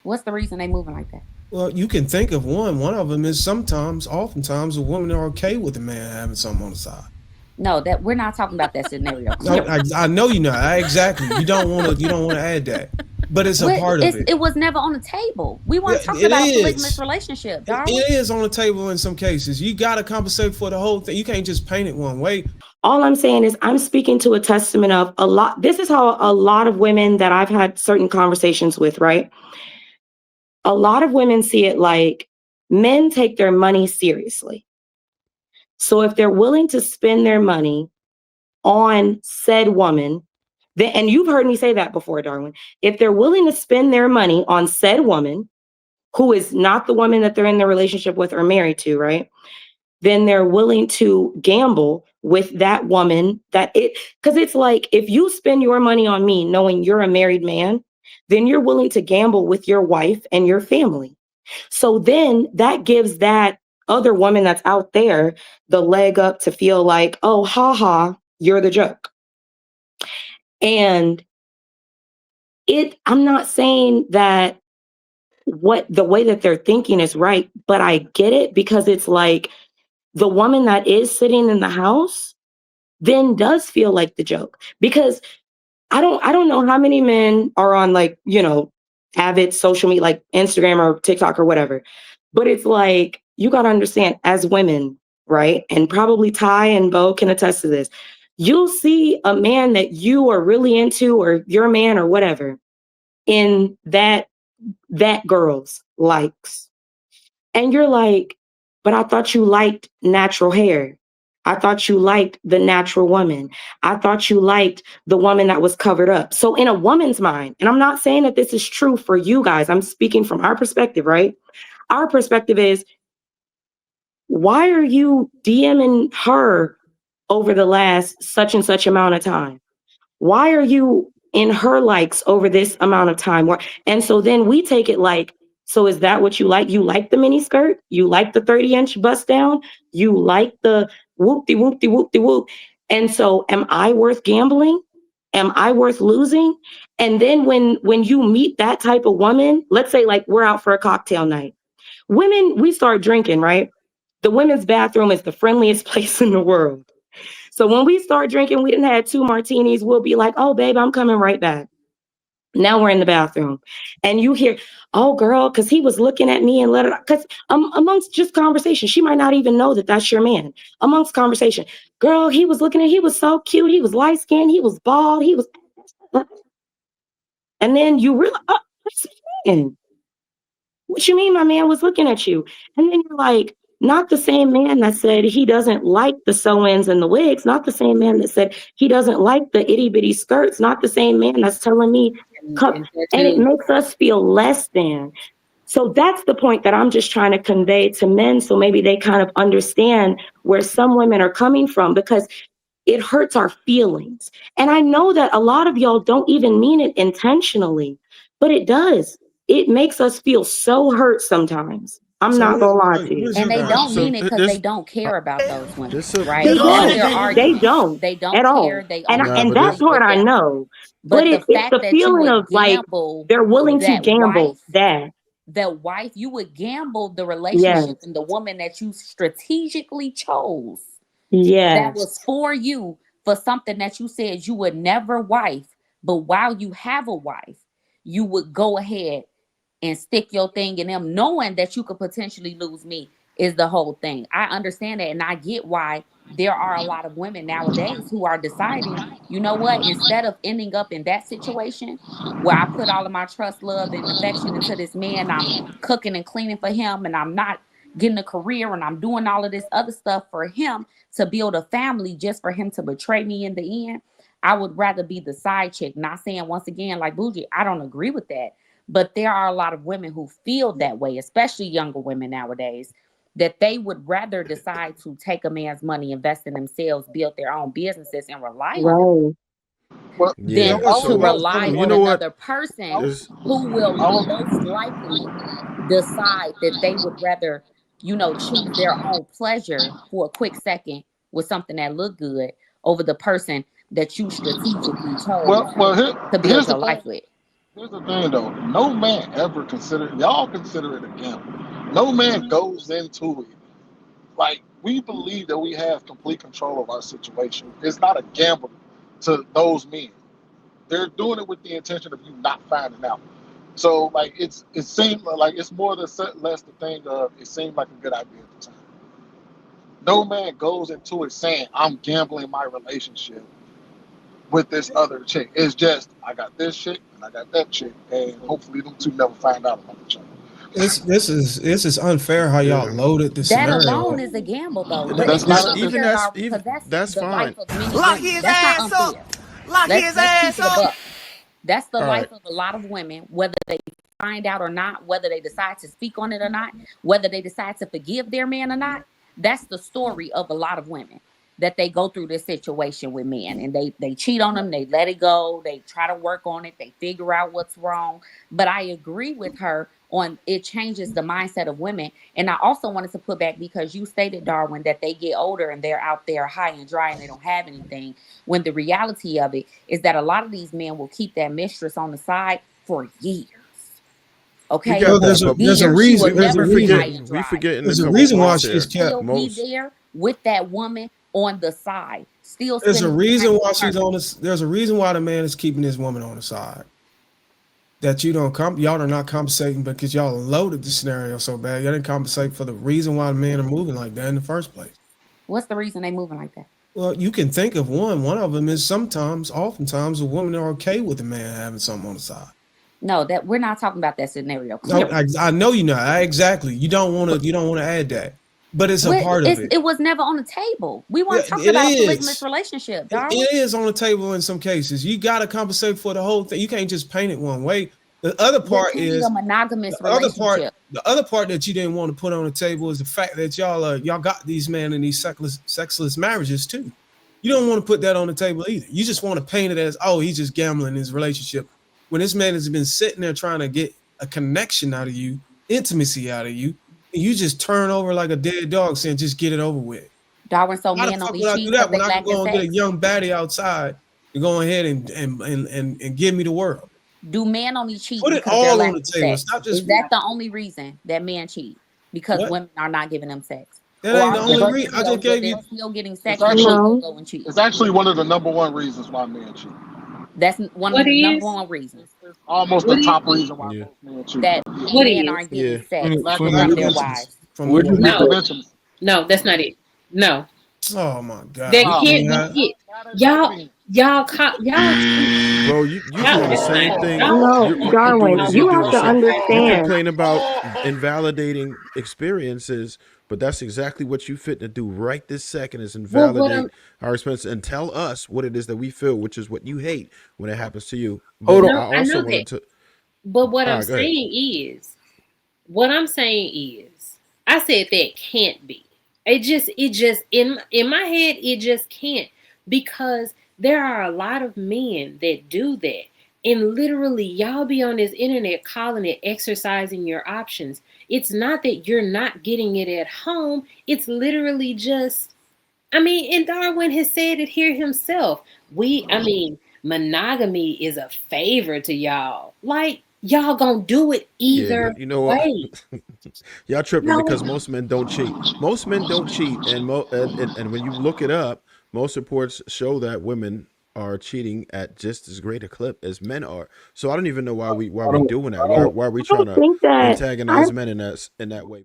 What's the reason they moving like that? Well, you can think of one. One of them is oftentimes, a woman are okay with a man having something on the side. No, that we're not talking about that scenario. No, Clearly, I know you know. Exactly. You don't want to add that, but it's a part of it. it was never on the table. We Yeah, weren't talking it about a polygamous is. relationship, Darwin. It is on the table in some cases. You got to compensate for the whole thing. You can't just paint it one way. All I'm saying is I'm speaking to a testament of a lot. This is how a lot of women that I've had certain conversations with, right? A lot of women see it like men take their money seriously. So if they're willing to spend their money on said woman, then, and you've heard me say that before, Darwin, if they're willing to spend their money on said woman, who is not the woman that they're in the relationship with or married to, right? Then they're willing to gamble with that woman because it's like if you spend your money on me knowing you're a married man, then you're willing to gamble with your wife and your family. So then that gives that other woman that's out there the leg up to feel like, oh, ha, you're the joke. And I'm not saying that what the way that they're thinking is right, but I get it because it's like the woman that is sitting in the house then does feel like the joke because I don't know how many men are on like, avid social media like Instagram or TikTok or whatever. But it's like you got to understand as women, right? And probably Ty and Bo can attest to this. You'll see a man that you are really into or your man or whatever in that girl's likes. And you're like, but I thought you liked natural hair. I thought you liked the natural woman. I thought you liked the woman that was covered up. So in a woman's mind, and I'm not saying that this is true for you guys, I'm speaking from our perspective, right? Our perspective is, why are you DMing her over the last such and such amount of time? Why are you in her likes over this amount of time? And so then we take it like, so is that what you like? You like the mini skirt? You like the 30-inch bust down? You like the whoop-de whoop-de whoop-de whoop? And so am I worth gambling? Am I worth losing? And then when you meet that type of woman, let's say like we're out for a cocktail night. Women, we start drinking, right? The women's bathroom is the friendliest place in the world. So when we start drinking, we didn't have 2 martinis. We'll be like, oh, babe, I'm coming right back. Now we're in the bathroom and you hear, oh, girl, because he was looking at me and let it, because amongst just conversation, she might not even know that that's your man. Amongst conversation, girl, he was looking at, he was so cute. He was light skinned. He was bald. He was, and then you realize, oh, what's he saying? What you mean my man was looking at you? And then you're like, not the same man that said he doesn't like the sew-ins and the wigs, not the same man that said he doesn't like the itty-bitty skirts, not the same man that's telling me, come, and it makes us feel less than. So that's the point that I'm just trying to convey to men so maybe they kind of understand where some women are coming from because it hurts our feelings. And I know that a lot of y'all don't even mean it intentionally, but it does. It makes us feel so hurt sometimes. I'm So not gonna lie what to you. And they don't So mean it because they don't care about those women, right? They That's don't. their They argument. don't They at don't care. all. They And only and but that this, agree part with I them. know. But But the it's fact the that you feeling of would like gamble they're willing to that gamble wife, that. you would gamble the relationship Yes. and the woman that you strategically chose that Yes. was for you for something that you said you would never wife. But while you have a wife, you would go ahead and stick your thing in them, knowing that you could potentially lose me is the whole thing. I understand that, and I get why there are a lot of women nowadays who are deciding, you know what, instead of ending up in that situation where I put all of my trust, love, and affection into this man, I'm cooking and cleaning for him, and I'm not getting a career, and I'm doing all of this other stuff for him to build a family just for him to betray me in the end. I would rather be the side chick. Not saying once again, like Bougie, I don't agree with that. But there are a lot of women who feel that way, especially younger women nowadays, that they would rather decide to take a man's money, invest in themselves, build their own businesses, and rely on them Right. Well, yeah. than I to was So about to rely say, you on know what? another person This, who will I was, most likely decide that they would rather, choose their own pleasure for a quick second with something that looked good over the person that you strategically chose well, to build here's the your thing. life with. Here's the thing though, no man ever y'all consider it a gamble. No man goes into it like we believe that we have complete control of our situation. It's not a gamble to those men. They're doing it with the intention of you not finding out. So like it seemed like it's more the less the thing of it seemed like a good idea at the time. No man goes into it saying I'm gambling my relationship with this other chick. It's just I got this chick and I got that chick, and hopefully them two never find out about each other. This is unfair how y'all Yeah. loaded the That scenario. alone is a gamble, though. That, It's That's not not that, a good. even unfair, that's Darwin, even because that's that's the life fine. of many Lock women. his That's not ass up. unfair. Lock his Let's keep ass it a up. buck. That's the All life right. of a lot of women, whether they find out or not, whether they decide to speak on it or not, whether they decide to forgive their man or not. That's the story of a lot of women, that they go through this situation with men and they cheat on them, they let it go, they try to work on it, they figure out what's wrong. But I agree with her on it changes the mindset of women. And I also wanted to put back, because you stated, Darwin, that they get older and they're out there high and dry and they don't have anything, when the reality of it is that a lot of these men will keep that mistress on the side for years. We Okay, got Well, for that, there's a but there's a years she will reason. There's a never be high reason. and we dry. forgetting a There's a couple reason why points she's here. kept. Still be Most there with that woman on the side, still There's a spending reason time why with she's her. on this. There's a reason why the man is keeping this woman on the side. That you don't y'all are not compensating because y'all loaded the scenario so bad. Y'all didn't compensate for the reason why the men are moving like that in the first place. What's the reason they moving like that? Well, you can think of one. One of them is oftentimes, a woman are okay with a man having something on the side. No, that we're not talking about that scenario. No, Clearly, I know you're not. Exactly. You don't want to. You don't want to add that, but it's a part of it. it was never on the table. We Yeah, weren't talking it about a polygamous is. relationship, It Darwin. it is on the table in some cases. You got to compensate for the whole thing. You can't just paint it one way. The other We're part painting a is monogamous the other part. relationship. The other part that you didn't want to put on the table is the fact that y'all got these men in these sexless marriages too. You don't want to put that on the table either. You just want to paint it as, oh, he's just gambling in his relationship. When this man has been sitting there trying to get a connection out of you, intimacy out of you, and you just turn over like a dead dog saying, just get it over with. Darwin, so Why the men fuck only would I do cheat that because when they I can lack in go and get a sex? young baddie outside and go ahead and give me the world? Do men only cheat Put it because they're all on the lacking table. sex? Stop Is just that the only reason that men cheat? Because what? women are not giving them sex? That Or ain't are the there only reason. I just scenarios where gave they're you. still getting It's sex and they actually still No. go and cheat? it's actually one of the number one reasons why men cheat. That's one of What the number is? one reasons It's almost What the is? top reason why yeah, most men cheat. that What men is? aren't getting yeah. sex Lack of From from their intimacy. interventions. wives. From the what? Lack No, of intimacy. no, that's not it. No, Oh my God. that We Wow. can't can't be have. it. How they not Y'all, being? y'all cheat. Bro, you Y'all, do the that's not same it. thing. Y'all No, You cheat do Darwin, this. on You you do have the to same. You understand. complain about invalidating experiences, but that's exactly what you fit to do right this second is well, what I'm invalidate our experience and tell us what it is that we feel, which is what you hate when it happens to you. Hold But on. no, I I also know that. wanted to. But what All I'm right, go ahead. saying is, what I'm saying is, I said that can't be. It just in my head, it just can't, because there are a lot of men that do that. And literally, y'all be on this internet calling it exercising your options. It's not that you're not getting it at home. It's literally just, I mean, and Darwin has said it here himself. I mean, monogamy is a favor to y'all. Like, y'all gonna do it Yeah, either but you know what? way. Y'all tripping No, because most men don't cheat. Most men don't cheat, and and when you look it up, most reports show that women are cheating at just as great a clip as men are. So I don't even know why we doing that. Why are we I don't trying to think that I antagonize men in that way?